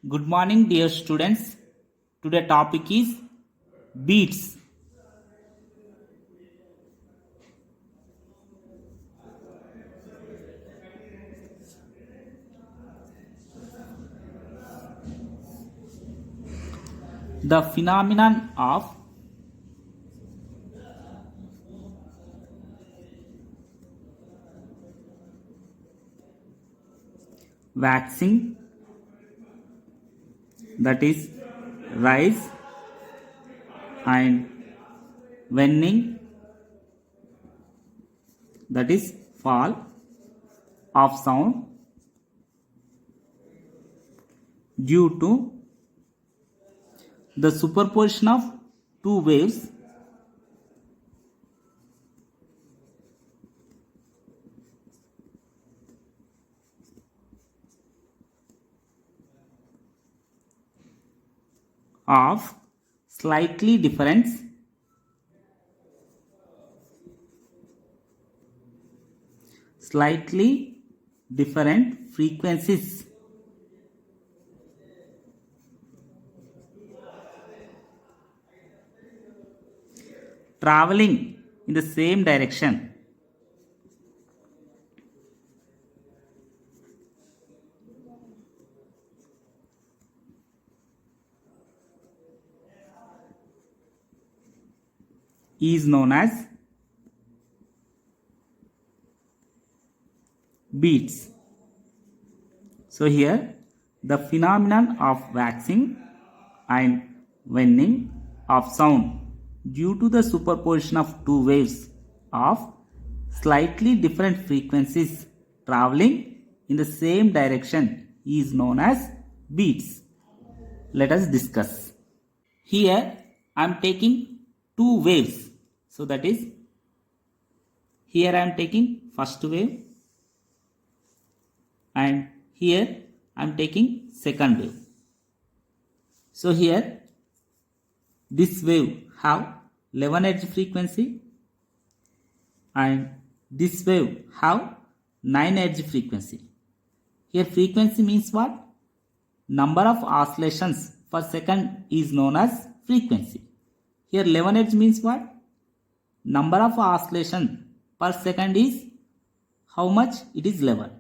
Good morning, dear students. Today topic is beats. The phenomenon of waxing, that is rise, and waning, that is fall of sound due to the superposition of two waves of slightly different frequencies traveling in the same direction. Is known as beats. So here the phenomenon of waxing and waning of sound due to the superposition of two waves of slightly different frequencies traveling in the same direction is known as beats. Let us discuss. Here I am taking two waves. So that is, here I am taking first wave and here I am taking second wave. So here this wave have 11 Hz frequency and this wave have 9 Hz frequency. Here frequency means what? Number of oscillations per second is known as frequency. Here 11 Hz means what? Number of oscillation per second is how much? It is 11.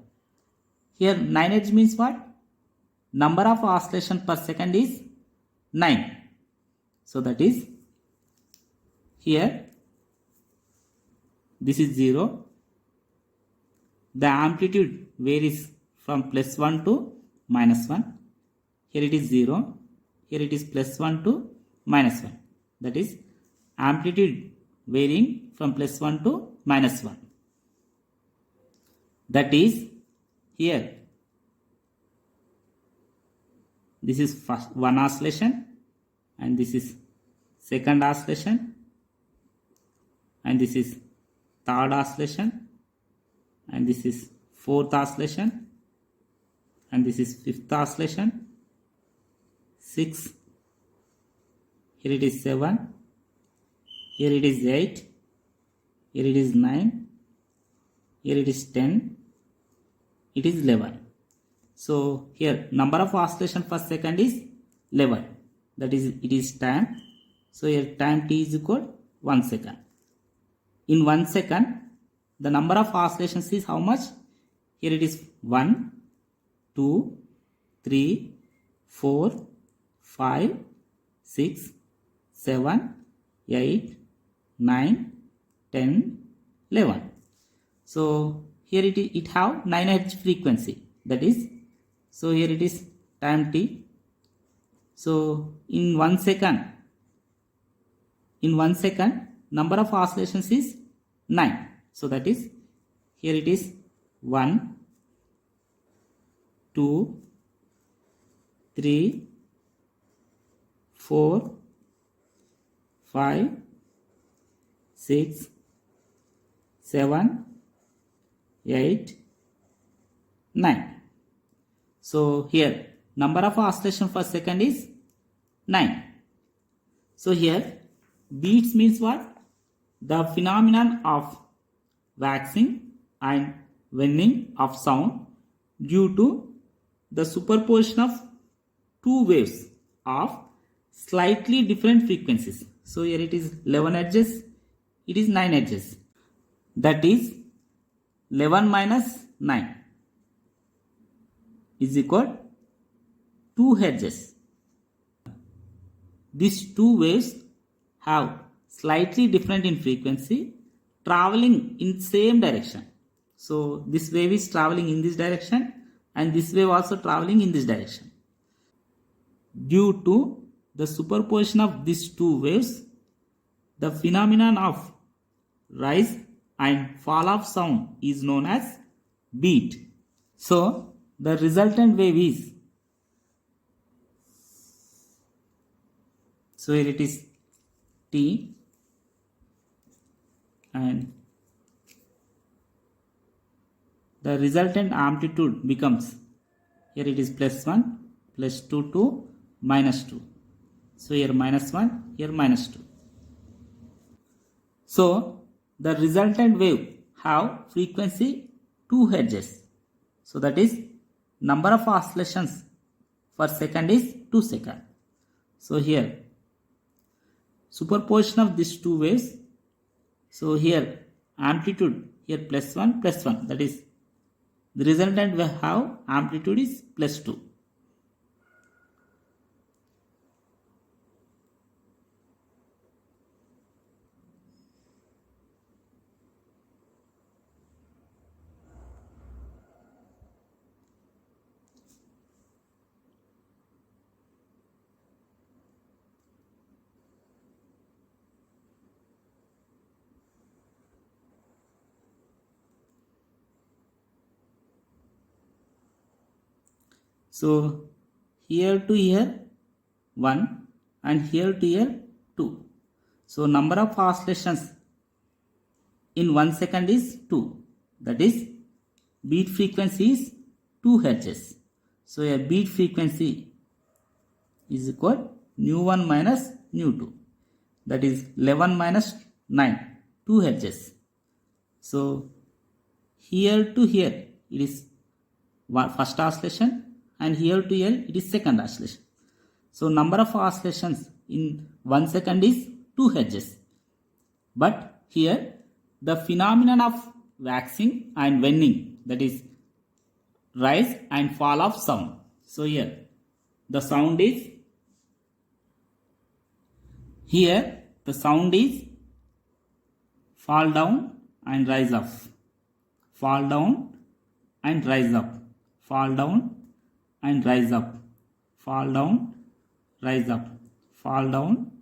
Here 9 Hz means what? Number of oscillation per second is 9. So that is, here this is 0. The amplitude varies from +1 to -1. Here it is 0. Here it is +1 to -1. That is amplitude varying from +1 to -1. That is, here this is first one oscillation and this is second oscillation and this is third oscillation and this is fourth oscillation and this is fifth oscillation, 6, here it is 7, here it is 8, here it is 9, here it is 10, it is 11. So here number of oscillation per second is 11. That is, it is time. So here time t is equal 1 second. In 1 second, the number of oscillations is how much? Here it is 1, 2, 3, 4, 5, 6, 7, 8, 9, 10, 11. So here it have 9 Hz frequency. That is, so here it is time t. So in 1 second, number of oscillations is 9. So that is, here it is 1, 2, 3, 4, 5, 6, 7, 8, 9. So here number of oscillation per second is 9. So here beats means what? The phenomenon of waxing and waning of sound due to the superposition of two waves of slightly different frequencies. So here it is 11 edges, it is 9 edges. That is 11 minus 9 is equal 2 edges. These two waves have slightly different in frequency, traveling in same direction. So this wave is traveling in this direction and this wave also traveling in this direction. Due to the superposition of these two waves, the phenomenon of rise and fall of sound is known as beat. So the resultant wave is, so here it is T, and the resultant amplitude becomes, here it is plus 1, plus 2 to minus 2. So here minus 1, here minus 2. So the resultant wave have frequency 2 Hz. So that is number of oscillations per second is 2 seconds. So here superposition of these two waves. So here amplitude, here plus 1, that is the resultant wave have amplitude is plus 2. So here to here 1 and here to here 2. So number of oscillations in 1 second is 2. That is beat frequency is 2 Hz. So a beat frequency is equal nu1 minus nu2. That is 11 minus 9, 2 Hz. So here to here it is first oscillation and here to here it is second oscillation. So number of oscillations in 1 second is 2 Hz. But here the phenomenon of waxing and waning, that is rise and fall of sound. So here the sound is, here the sound is fall down and rise up, fall down and rise up, fall down and rise up, fall down, rise up, fall down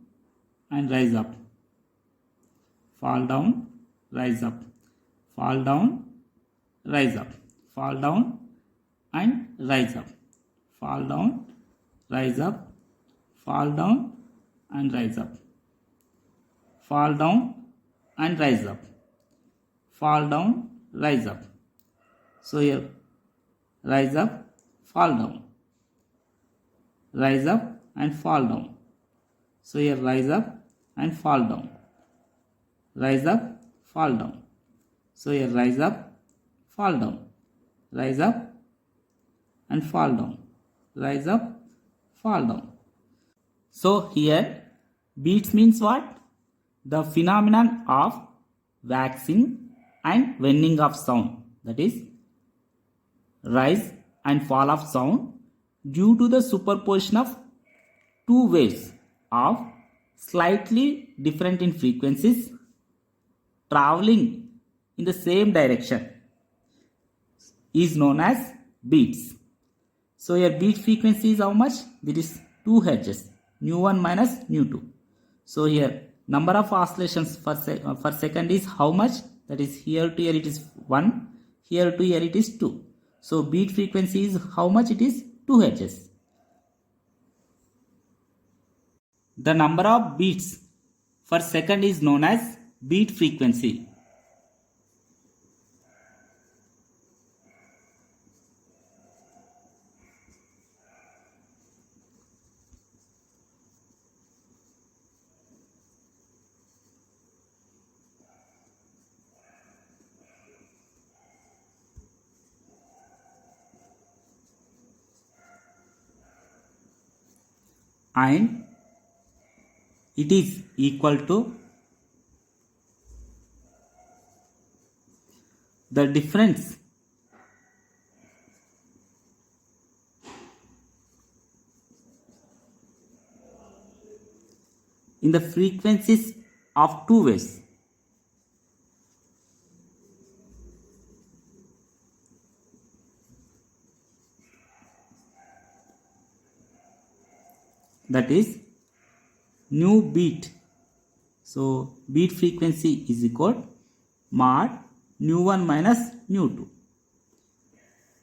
and rise up, fall down, rise up, fall down, rise up, fall down and rise up, fall down, rise up, fall down and rise up, fall down and rise up, fall down, rise up. So here rise up, fall down, rise up and fall down. So here rise up and fall down, rise up, fall down. So here rise up, fall down, rise up and fall down, rise up, fall down. So here beats means what? The phenomenon of waxing and waning of sound, that is rise and fall of sound due to the superposition of two waves of slightly different in frequencies traveling in the same direction is known as beats. So your beat frequency is how much? That is 2 Hz, nu1 minus nu2. So here number of oscillations per second is how much? That is here to here it is 1, here to here it is 2. So beat frequency is how much? It is 2 Hz. The number of beats per second is known as beat frequency. and it is equal to the difference in the frequencies of two waves. That is nu beat. So beat frequency is equal mod nu1 minus nu2,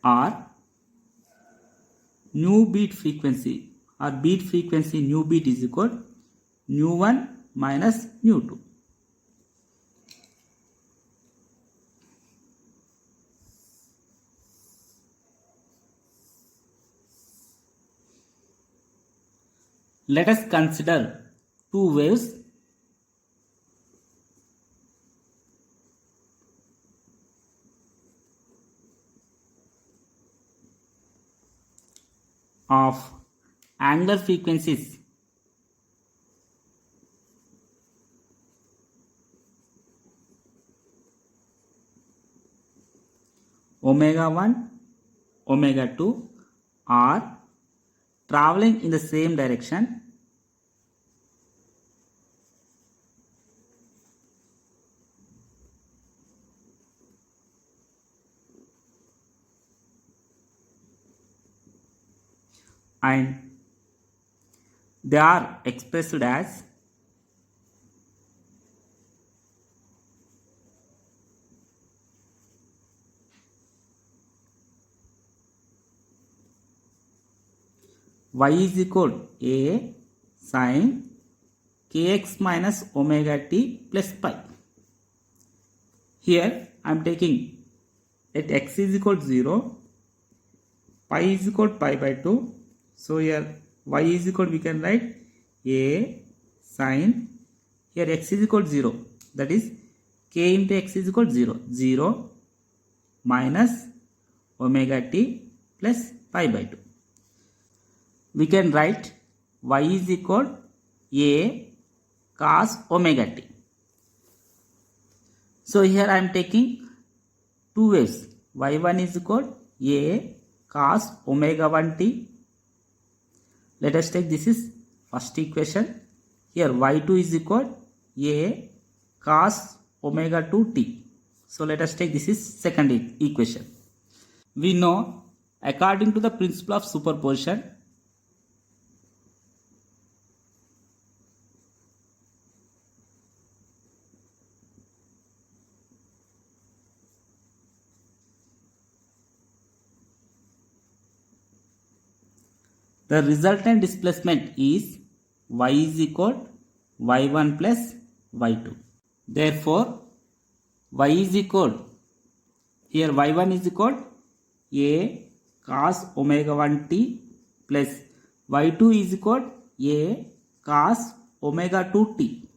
or nu beat frequency nu beat is equal nu1 minus nu2. Let us consider two waves of angular frequencies omega 1, omega 2 are traveling in the same direction and they are expressed as y is equal a sin kx minus omega t plus pi. Here I am taking at x is equal to 0, pi is equal to pi by 2. So here y is equal to, we can write a sin, here x is equal to 0, that is k into x is equal to 0, 0 minus omega t plus pi by 2. We can write y is equal a cos omega t. So here I am taking two waves, y1 is equal a cos omega 1 t. Let us take, this is first equation. Here y2 is equal a cos omega 2 t. So let us take, this is second equation. We know according to the principle of superposition, the resultant displacement is y is equal y1 plus y2. Therefore, y is equal, here y1 is equal a cos omega 1 t plus y2 is equal a cos omega 2 t.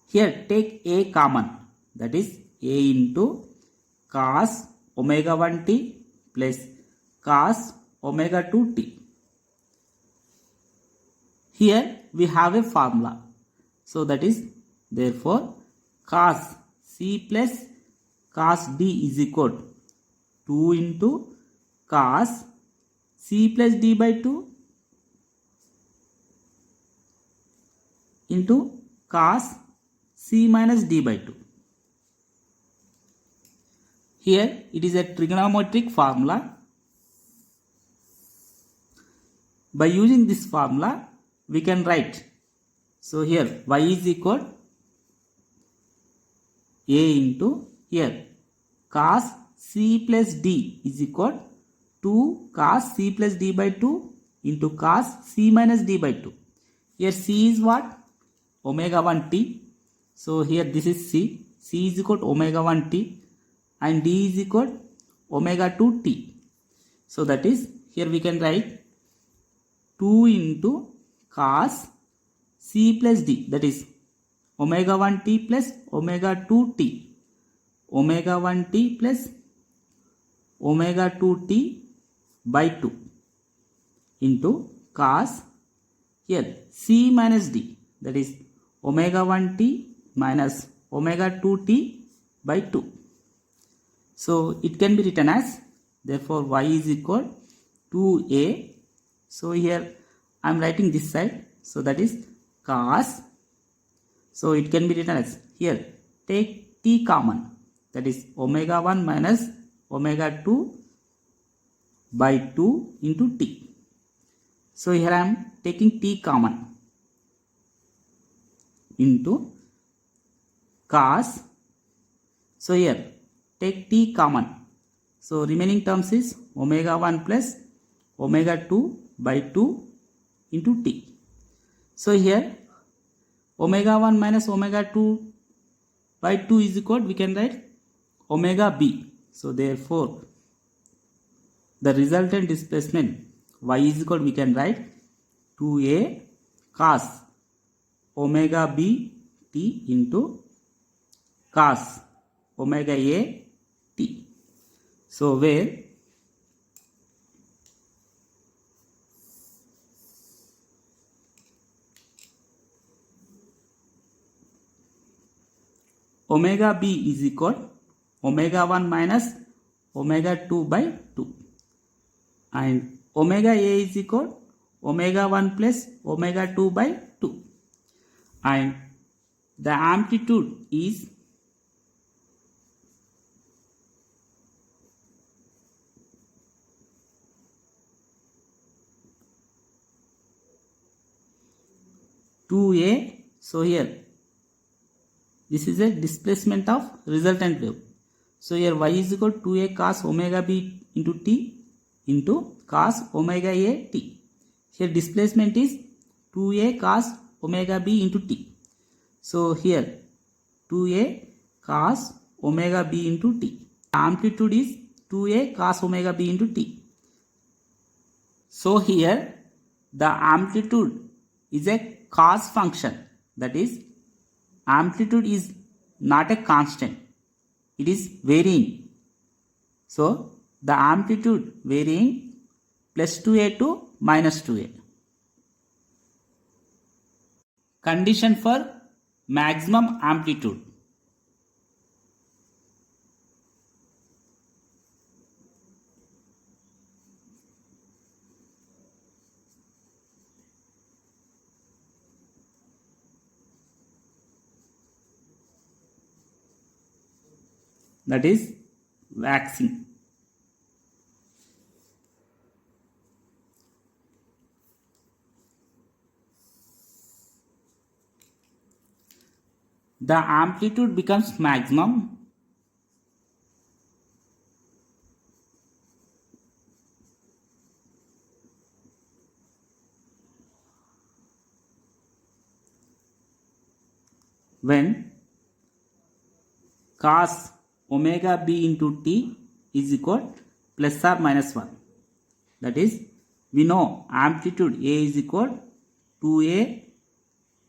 Here take a common, that is a into cos omega 1 t plus cos omega 2 t. Here we have a formula. So that is, therefore cos c plus cos d is equal to 2 into cos c plus d by 2 into cos c minus d by 2. Here it is a trigonometric formula. By using this formula, we can write, so here y is equal a into, here cos c plus d is equal to cos c plus d by 2 into cos c minus d by 2. Here c is what? Omega 1 t. So here this is c. C is equal to omega 1 t and d is equal to omega 2 t. So that is, here we can write 2 into cos c plus d, that is omega 1 t plus omega 2 t, omega 1 t plus omega 2 t by 2 into cos here C minus D, that is omega 1 t minus omega 2 t by 2. So it can be written as, therefore y is equal 2a. So here I am writing this side, so that is cos. So it can be written as, here take t common, that is omega 1 minus omega 2 by 2 into t. So here I am taking t common into cos. So here take t common. So remaining terms is omega 1 plus omega 2 by 2 into t. So here omega 1 minus omega 2 by 2 is equal, we can write omega b. So therefore the resultant displacement y is equal, we can write 2a cos omega b t into cos omega a t. So where omega b is equal omega 1 minus omega 2 by 2, and omega a is equal omega 1 plus omega 2 by 2, and the amplitude is (2a). So here this is a displacement of resultant wave. So here y is equal to 2a cos omega b into t into cos omega a t. Here displacement is 2a cos omega b into t. So here 2a cos omega b into t. Amplitude is 2a cos omega b into t. So here the amplitude is a cos function, that is amplitude is not a constant, it is varying. So the amplitude varying plus 2a to minus 2a. Condition for maximum amplitude. That is waxing. The amplitude becomes maximum when cos omega b into t is equal plus or minus 1. That is, we know amplitude a is equal 2a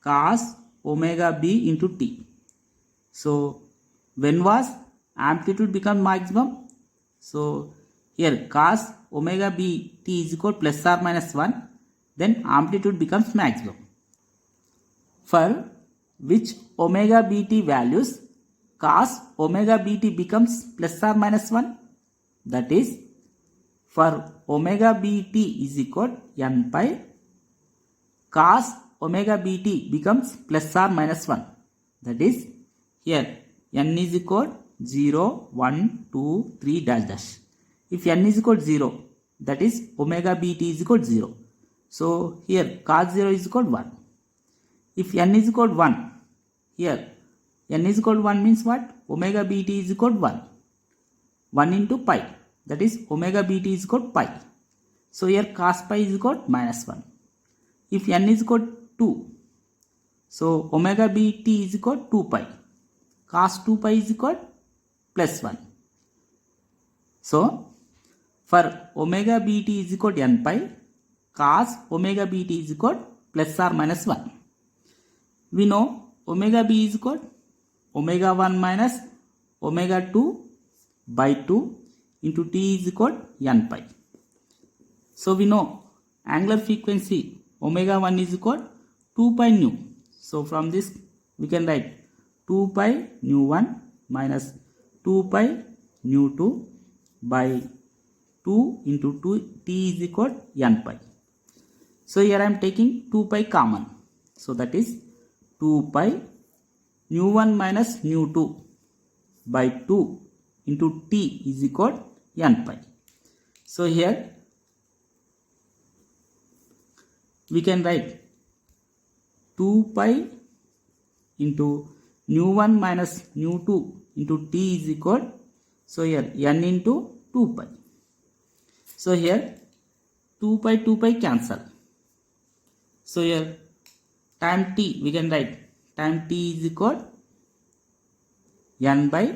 cos omega b into t. So when was amplitude become maximum? So here cos omega b t is equal plus or minus 1, then amplitude becomes maximum. For which omega bt values cos omega bt becomes plus or minus 1? That is, for omega bt is equal n pi, cos omega bt becomes plus or minus 1. That is, here n is equal 0, 1, 2, 3 dash dash. If n is equal 0, that is omega bt is equal 0. So here cos 0 is equal 1. If n is equal 1, here n is equal 1 means what? Omega bt is equal 1. 1 into pi, that is omega bt is equal pi. So here cos pi is equal minus 1. If n is equal 2, so omega bt is equal 2 pi. Cos 2 pi is equal plus 1. So for omega bt is equal n pi, cos omega bt is equal plus or minus 1. We know omega b is equal omega 1 minus omega 2 by 2 into t is equal n pi. So we know angular frequency omega 1 is equal 2 pi nu. So from this we can write 2 pi nu 1 minus 2 pi nu 2 by 2 into 2 t is equal n pi. So here I am taking 2 pi common. So that is 2 pi nu 1 minus nu 2 by 2 into t is equal n pi. So here we can write 2 pi into nu 1 minus nu 2 into t is equal, so here n into 2 pi. So here 2 pi cancel. So here time t we can write time t is equal n by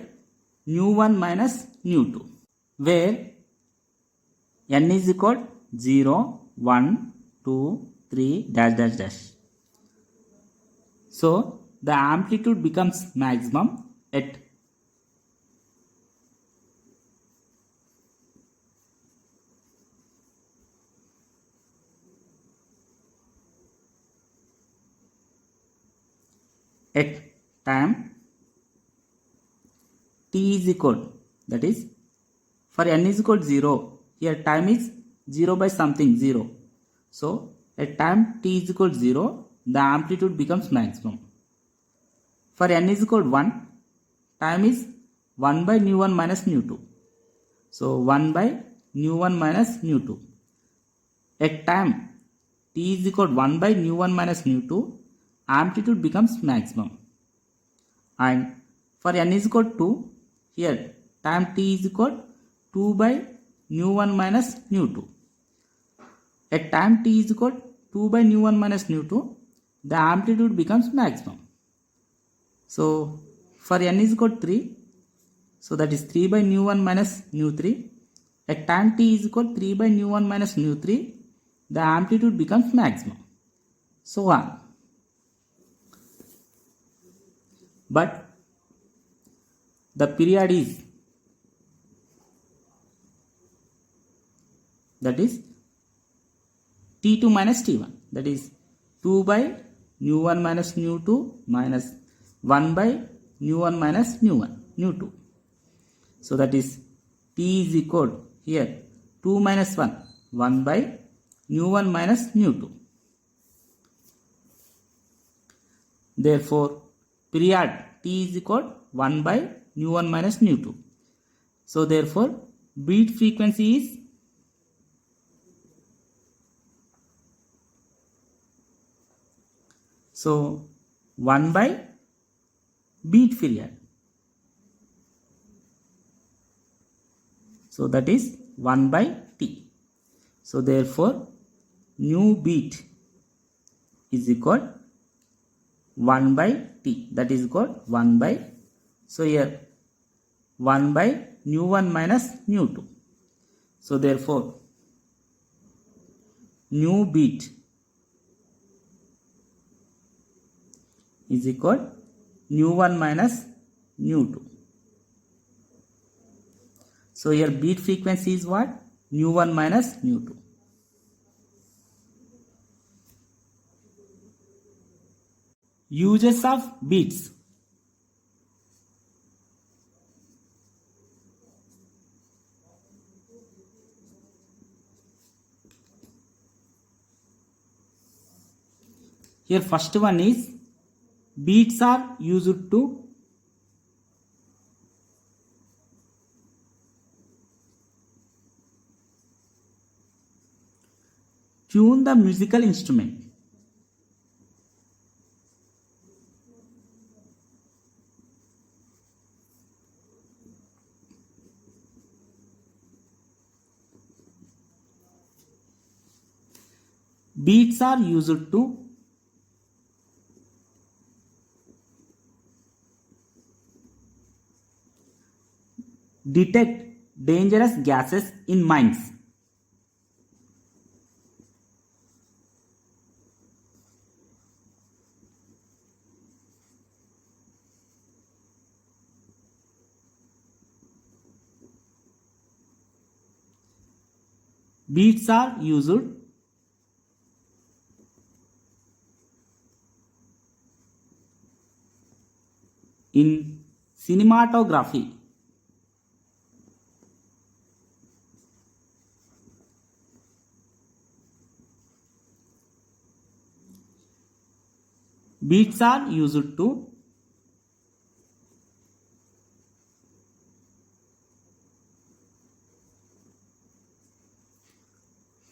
nu 1 minus nu 2, where n is equal 0, 1, 2, 3 dash dash dash. So the amplitude becomes maximum at time t is equal, that is for n is equal 0, here time is 0 by something 0. So at time t is equal 0, the amplitude becomes maximum. For n is equal 1, time is 1 by nu 1 minus nu 2. So 1 by nu 1 minus nu 2. At time t is equal 1 by nu 1 minus nu 2, amplitude becomes maximum. And for n is equal 2, here time t is equal 2 by nu 1 minus nu 2. At time t is equal 2 by nu 1 minus nu 2, the amplitude becomes maximum. So for n is equal 3, so that is 3 by nu 1 minus nu 3. At time t is equal 3 by nu 1 minus nu 3, the amplitude becomes maximum. So on. But the period is, that is t2 minus t1, that is 2 by nu 1 minus nu 2 minus 1 by nu 1 minus nu 2. So that is t is equal here 2 minus 1, 1 by nu 1 minus nu 2. Therefore period t is equal 1 by nu 1 minus nu 2. So therefore beat frequency is so 1 by beat period. So that is 1 by t. So therefore nu beat is equal 1 by t, that is equal 1 by, so here 1 by nu 1 minus nu 2. So therefore nu beat is equal nu 1 minus nu 2. So here beat frequency is what? Nu 1 minus nu 2. Uses of beats. Here first one is beats are used to tune the musical instrument. Beats are used to detect dangerous gases in mines. Beats are used in cinematography. Beats are used to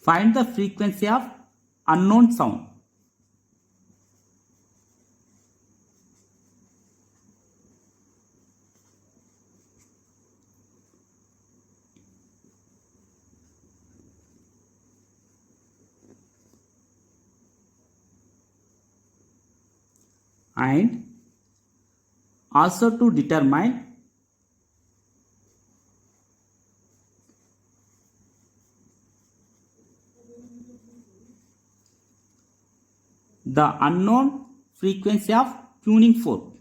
find the frequency of unknown sound. And also to determine the unknown frequency of tuning fork.